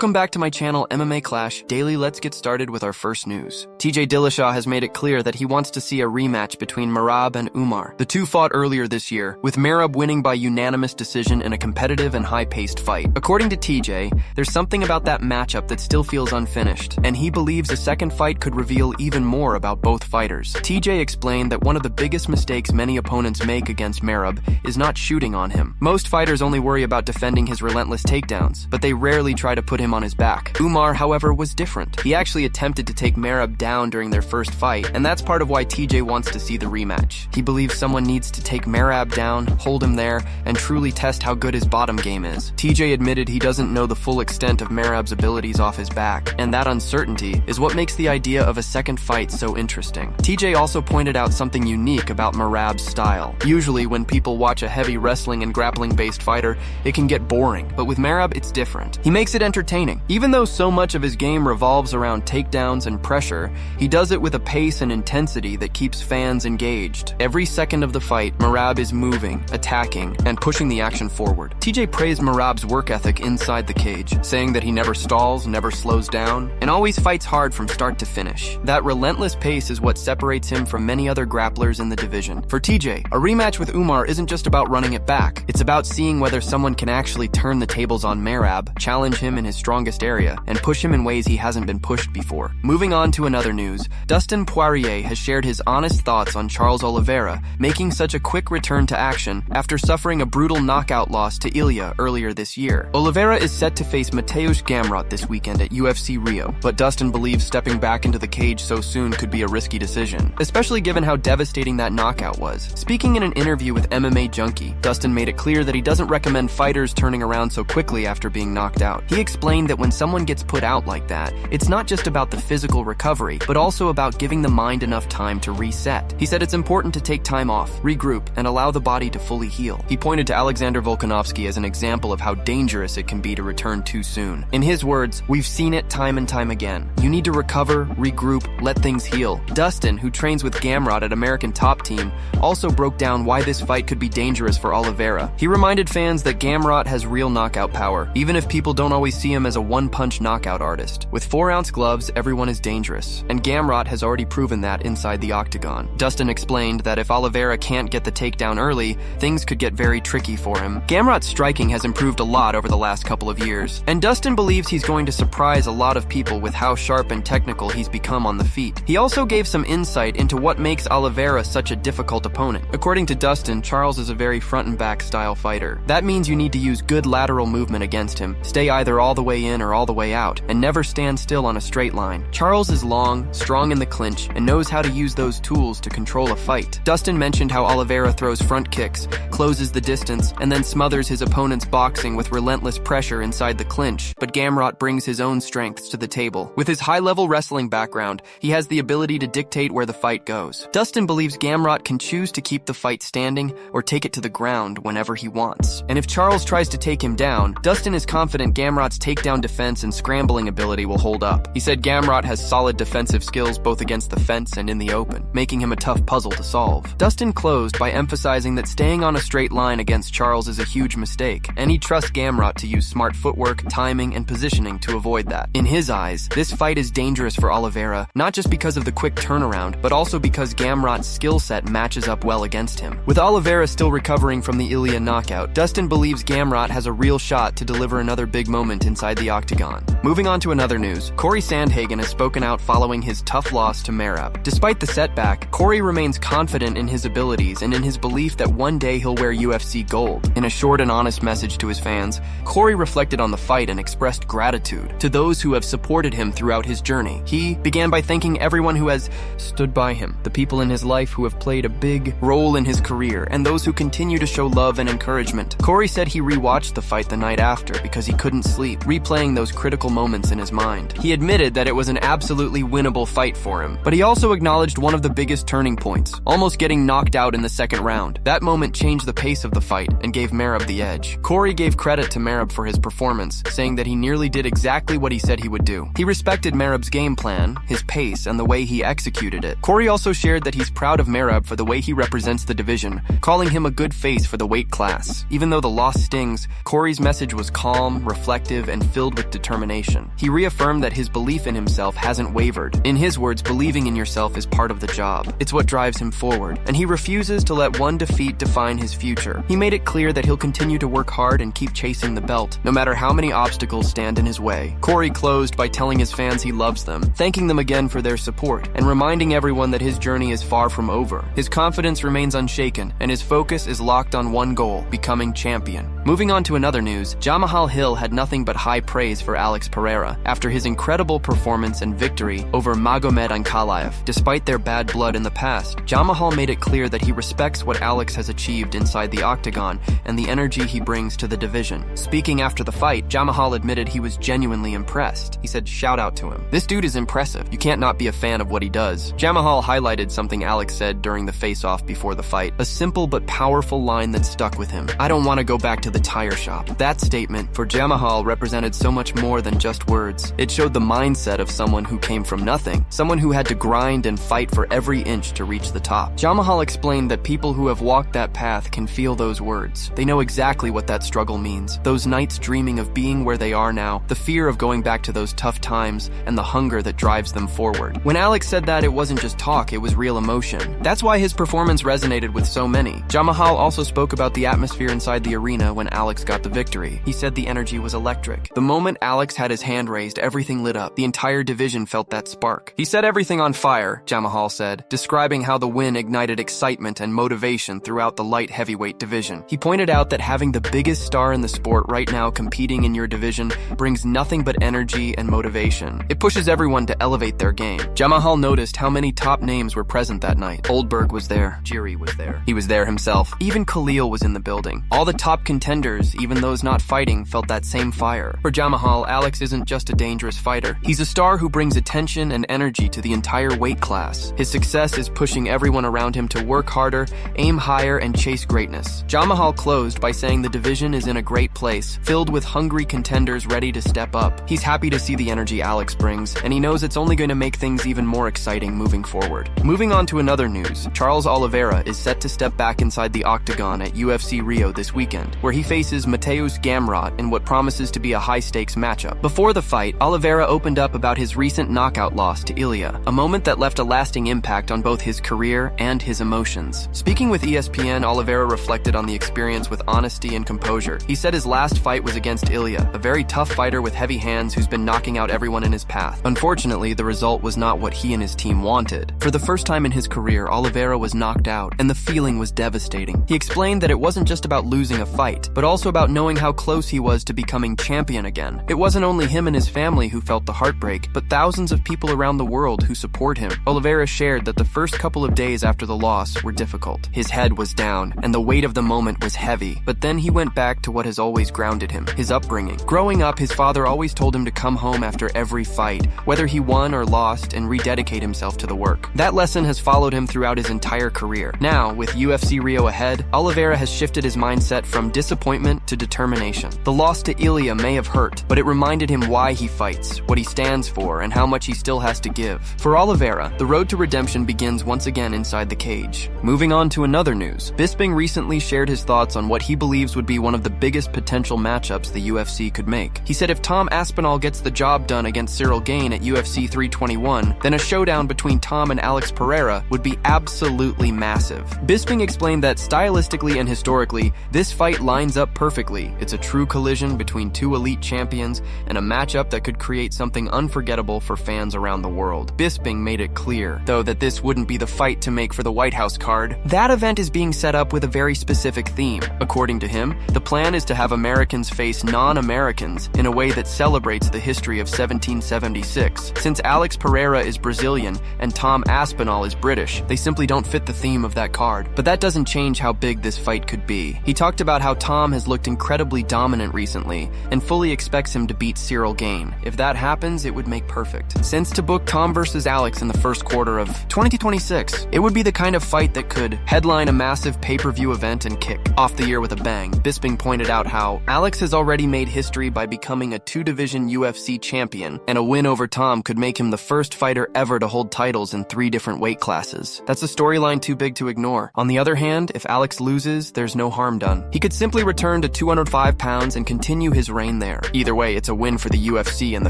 Welcome back to my channel MMA Clash Daily. Let's get started with our first news. TJ Dillashaw has made it clear that he wants to see a rematch between Merab and Umar. The two fought earlier this year, with Merab winning by unanimous decision in a competitive and high-paced fight. According to TJ, there's something about that matchup that still feels unfinished, and he believes a second fight could reveal even more about both fighters. TJ explained that one of the biggest mistakes many opponents make against Merab is not shooting on him. Most fighters only worry about defending his relentless takedowns, but they rarely try to put him on his back. Umar, however, was different. He actually attempted to take Merab down during their first fight, and that's part of why TJ wants to see the rematch. He believes someone needs to take Merab down, hold him there, and truly test how good his bottom game is. TJ admitted he doesn't know the full extent of Merab's abilities off his back, and that uncertainty is what makes the idea of a second fight so interesting. TJ also pointed out something unique about Merab's style. Usually when people watch a heavy wrestling and grappling-based fighter, it can get boring, but with Merab, it's different. He makes it entertaining. Even though so much of his game revolves around takedowns and pressure, he does it with a pace and intensity that keeps fans engaged. Every second of the fight, Merab is moving, attacking, and pushing the action forward. TJ praised Merab's work ethic inside the cage, saying that he never stalls, never slows down, and always fights hard from start to finish. That relentless pace is what separates him from many other grapplers in the division. For TJ, a rematch with Umar isn't just about running it back. It's about seeing whether someone can actually turn the tables on Merab, challenge him in his strongest area, and push him in ways he hasn't been pushed before. Moving on to another news, Dustin Poirier has shared his honest thoughts on Charles Oliveira making such a quick return to action after suffering a brutal knockout loss to Ilya earlier this year. Oliveira is set to face Mateusz Gamrot this weekend at UFC Rio, but Dustin believes stepping back into the cage so soon could be a risky decision, especially given how devastating that knockout was. Speaking in an interview with MMA Junkie, Dustin made it clear that he doesn't recommend fighters turning around so quickly after being knocked out. He explained that when someone gets put out like that, it's not just about the physical recovery, but also about giving the mind enough time to reset. He said it's important to take time off, regroup, and allow the body to fully heal. He pointed to Alexander Volkanovski as an example of how dangerous it can be to return too soon. In his words, "We've seen it time and time again. You need to recover, regroup, let things heal." Dustin, who trains with Gamrot at American Top Team, also broke down why this fight could be dangerous for Oliveira. He reminded fans that Gamrot has real knockout power, even if people don't always see him as a one-punch knockout artist. With 4-ounce gloves, everyone is dangerous, and Gamrot has already proven that inside the octagon. Dustin explained that if Oliveira can't get the takedown early, things could get very tricky for him. Gamrot's striking has improved a lot over the last couple of years, and Dustin believes he's going to surprise a lot of people with how sharp and technical he's become on the feet. He also gave some insight into what makes Oliveira such a difficult opponent. According to Dustin, Charles is a very front and back style fighter. That means you need to use good lateral movement against him, stay either all the way in or all the way out, and never stand still on a straight line. Charles is long, strong in the clinch, and knows how to use those tools to control a fight. Dustin mentioned how Oliveira throws front kicks, closes the distance, and then smothers his opponent's boxing with relentless pressure inside the clinch, but Gamrot brings his own strengths to the table. With his high-level wrestling background, he has the ability to dictate where the fight goes. Dustin believes Gamrot can choose to keep the fight standing or take it to the ground whenever he wants. And if Charles tries to take him down, Dustin is confident Gamrot's takedown defense and scrambling ability will hold up. He said Gamrot has solid defensive skills both against the fence and in the open, making him a tough puzzle to solve. Dustin closed by emphasizing that staying on a straight line against Charles is a huge mistake, and he trusts Gamrot to use smart footwork, timing, and positioning to avoid that. In his eyes, this fight is dangerous for Oliveira, not just because of the quick turnaround, but also because Gamrot's skill set matches up well against him. With Oliveira still recovering from the Ilya knockout, Dustin believes Gamrot has a real shot to deliver another big moment inside the octagon. Moving on to another news, Cory Sandhagen has spoken out following his tough loss to Merab. Despite the setback, Cory remains confident in his abilities and in his belief that one day he'll wear UFC gold. In a short and honest message to his fans, Cory reflected on the fight and expressed gratitude to those who have supported him throughout his journey. He began by thanking everyone who has stood by him, the people in his life who have played a big role in his career, and those who continue to show love and encouragement. Cory said he rewatched the fight the night after because he couldn't sleep, replaying those critical moments in his mind. He admitted that it was an absolutely winnable fight for him, but he also acknowledged one of the biggest turning points, almost getting knocked out in the second round. That moment changed the pace of the fight and gave Merab the edge. Cory gave credit to Merab for his performance, saying that he nearly did exactly what he said he would do. He respected Merab's game plan, his pace, and the way he executed it. Cory also shared that he's proud of Merab for the way he represents the division, calling him a good face for the weight class. Even though the loss stings, Cory's message was calm, reflective, and filled with determination. He reaffirmed that his belief in himself hasn't wavered. In his words, believing in yourself is part of the job. It's what drives him forward, and he refuses to let one defeat define his future. He made it clear that he'll continue to work hard and keep chasing the belt, no matter how many obstacles stand in his way. Cory closed by telling his fans he loves them, thanking them again for their support, and reminding everyone that his journey is far from over. His confidence remains unshaken, and his focus is locked on one goal: becoming champion. Moving on to another news, Jamahal Hill had nothing but high praise for Alex Pereira after his incredible performance and victory over Magomed Ankalaev. Despite their bad blood in the past, Jamahal made it clear that he respects what Alex has achieved inside the octagon and the energy he brings to the division. Speaking after the fight, Jamahal admitted he was genuinely impressed. He said, "Shout out to him. This dude is impressive. You can't not be a fan of what he does." Jamahal highlighted something Alex said during the face-off before the fight, a simple but powerful line that stuck with him: "I don't want to go back to the tire shop." That statement for Jamahal represented so much more than just words. It showed the mindset of someone who came from nothing, someone who had to grind and fight for every inch to reach the top. Jamahal explained that people who have walked that path can feel those words. They know exactly what that struggle means. Those nights dreaming of being where they are now, the fear of going back to those tough times, and the hunger that drives them forward. When Alex said that, it wasn't just talk, it was real emotion. That's why his performance resonated with so many. Jamahal also spoke about the atmosphere inside the arena when Alex got the victory. He said the energy was electric. The moment Alex had his hand raised, everything lit up. The entire division felt that spark. He set everything on fire, Jamahal said, describing how the win ignited excitement and motivation throughout the light heavyweight division. He pointed out that having the biggest star in the sport right now competing in your division brings nothing but energy and motivation. It pushes everyone to elevate their game. Jamahal noticed how many top names were present that night. Oldberg was there. Jiri was there. He was there himself. Even Khalil was in the building. All the top contenders, even those not fighting, felt that same fire. For Jamahal, Alex isn't just a dangerous fighter. He's a star who brings attention and energy to the entire weight class. His success is pushing everyone around him to work harder, aim higher, and chase greatness. Jamahal closed by saying the division is in a great place, filled with hungry contenders ready to step up. He's happy to see the energy Alex brings, and he knows it's only going to make things even more exciting moving forward. Moving on to another news, Charles Oliveira is set to step back inside the octagon at UFC Rio this weekend, where he faces Mateusz Gamrot in what promises to be a high-stakes matchup. Before the fight, Oliveira opened up about his recent knockout loss to Ilya, a moment that left a lasting impact on both his career and his emotions. Speaking with ESPN, Oliveira reflected on the experience with honesty and composure. He said his last fight was against Ilya, a very tough fighter with heavy hands who's been knocking out everyone in his path. Unfortunately, the result was not what he and his team wanted. For the first time in his career, Oliveira was knocked out, and the feeling was devastating. He explained that it wasn't just about losing a fight, but also about knowing how close he was to becoming champion again. It wasn't only him and his family who felt the heartbreak, but thousands of people around the world who support him. Oliveira shared that the first couple of days after the loss were difficult. His head was down, and the weight of the moment was heavy. But then he went back to what has always grounded him, his upbringing. Growing up, his father always told him to come home after every fight, whether he won or lost, and rededicate himself to the work. That lesson has followed him throughout his entire career. Now, with UFC Rio ahead, Oliveira has shifted his mindset from disappointment to determination. The loss to Ilya may have hurt, but it reminded him why he fights, what he stands for, and how much he still has to give. For Oliveira, the road to redemption begins once again inside the cage. Moving on to another news, Bisping recently shared his thoughts on what he believes would be one of the biggest potential matchups the UFC could make. He said if Tom Aspinall gets the job done against Cyril Gane at UFC 321, then a showdown between Tom and Alex Pereira would be absolutely massive. Bisping explained that stylistically and historically, this fight lines up perfectly. It's a true collision between two elite champions and a matchup that could create something unforgettable for fans around the world. Bisping made it clear, though, that this wouldn't be the fight to make for the White House card. That event is being set up with a very specific theme. According to him, the plan is to have Americans face non-Americans in a way that celebrates the history of 1776. Since Alex Pereira is Brazilian and Tom Aspinall is British, they simply don't fit the theme of that card. But that doesn't change how big this fight could be. He talked about how Tom has looked incredibly dominant recently and fully expects him to beat Cyril Gane. If that happens, it would make perfect sense to book Tom versus Alex in the first quarter of 2026. It would be the kind of fight that could headline a massive pay-per-view event and kick off the year with a bang. Bisping pointed out how Alex has already made history by becoming a two-division UFC champion, and a win over Tom could make him the first fighter ever to hold titles in 3 different weight classes. That's a storyline too big to ignore. On the other hand, if Alex loses, there's no harm done. He could simply return to 205 pounds and continue his reign there. nightmare. Either way, it's a win for the UFC and the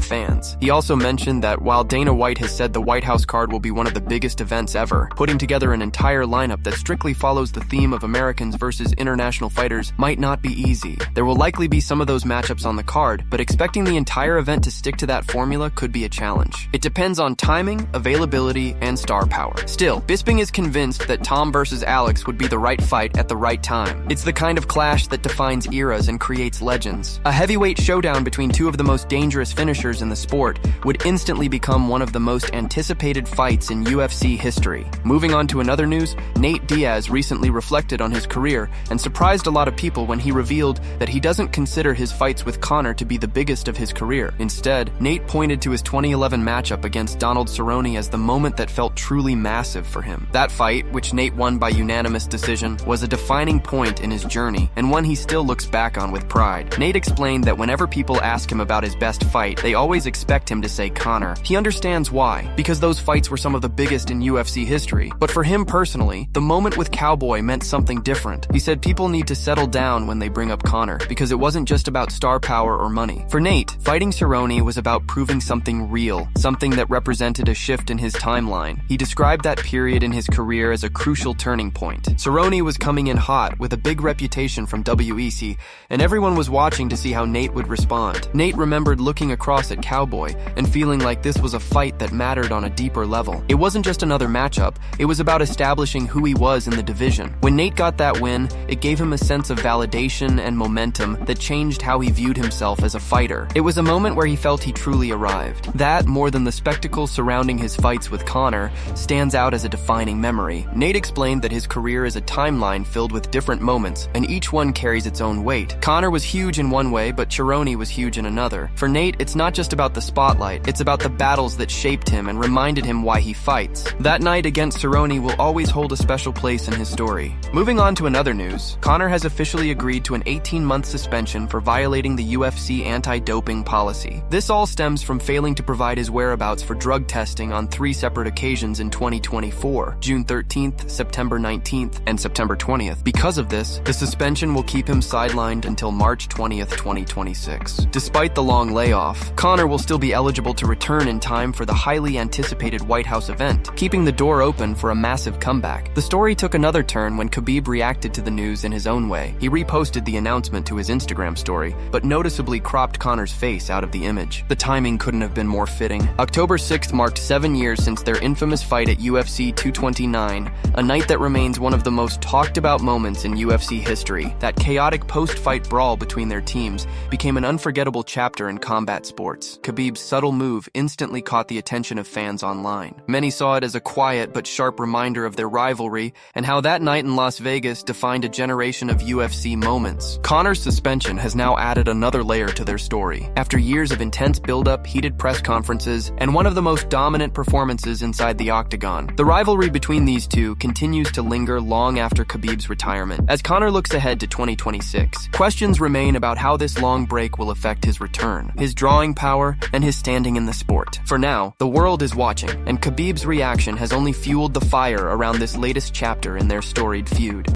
fans. He also mentioned that while Dana White has said the White House card will be one of the biggest events ever, putting together an entire lineup that strictly follows the theme of Americans versus international fighters might not be easy. There will likely be some of those matchups on the card, but expecting the entire event to stick to that formula could be a challenge. It depends on timing, availability, and star power. Still, Bisping is convinced that Tom versus Alex would be the right fight at the right time. It's the kind of clash that defines eras and creates legends. A heavyweight showdown between two of the most dangerous finishers in the sport would instantly become one of the most anticipated fights in UFC history. Moving on to another news, Nate Diaz recently reflected on his career and surprised a lot of people when he revealed that he doesn't consider his fights with Conor to be the biggest of his career. Instead, Nate pointed to his 2011 matchup against Donald Cerrone as the moment that felt truly massive for him. That fight, which Nate won by unanimous decision, was a defining point in his journey and one he still looks back on with pride. Nate explained that whenever people ask him about his best fight, they always expect him to say Conor. He understands why, because those fights were some of the biggest in UFC history. But for him personally, the moment with Cowboy meant something different. He said people need to settle down when they bring up Conor, because it wasn't just about star power or money. For Nate, fighting Cerrone was about proving something real, something that represented a shift in his timeline. He described that period in his career as a crucial turning point. Cerrone was coming in hot with a big reputation from WEC, and everyone was watching to see how Nate would respond. Nate remembered looking across at Cowboy and feeling like this was a fight that mattered on a deeper level. It wasn't just another matchup, it was about establishing who he was in the division. When Nate got that win, it gave him a sense of validation and momentum that changed how he viewed himself as a fighter. It was a moment where he felt he truly arrived. That, more than the spectacle surrounding his fights with Conor, stands out as a defining memory. Nate explained that his career is a timeline filled with different moments, and each one carries its own weight. Conor was huge in one way, but Cerrone was huge in another. For Nate, it's not just about the spotlight, it's about the battles that shaped him and reminded him why he fights. That night against Cerrone will always hold a special place in his story. Moving on to another news, Conor has officially agreed to an 18-month suspension for violating the UFC anti-doping policy. This all stems from failing to provide his whereabouts for drug testing on 3 separate occasions in 2024, June 13th, September 19th, and September 20th. Because of this, the suspension will keep him sidelined until March 20th, 2026. Despite the long layoff, Conor will still be eligible to return in time for the highly anticipated White House event, keeping the door open for a massive comeback. The story took another turn when Khabib reacted to the news in his own way. He reposted the announcement to his Instagram story, but noticeably cropped Conor's face out of the image. The timing couldn't have been more fitting. October 6th marked 7 years since their infamous fight at UFC 229, a night that remains one of the most talked about moments in UFC history. That chaotic post-fight brawl between their teams became an unforgettable chapter in combat sports. Khabib's subtle move instantly caught the attention of fans online. Many saw it as a quiet but sharp reminder of their rivalry and how that night in Las Vegas defined a generation of UFC moments. Conor's suspension has now added another layer to their story. After years of intense build-up, heated press conferences, and one of the most dominant performances inside the octagon, the rivalry between these two continues to linger long after Khabib's retirement. As Conor looks ahead to 2026, questions remain about how this long break will affect his return, his drawing power, and his standing in the sport. For now, the world is watching, and Khabib's reaction has only fueled the fire around this latest chapter in their storied feud.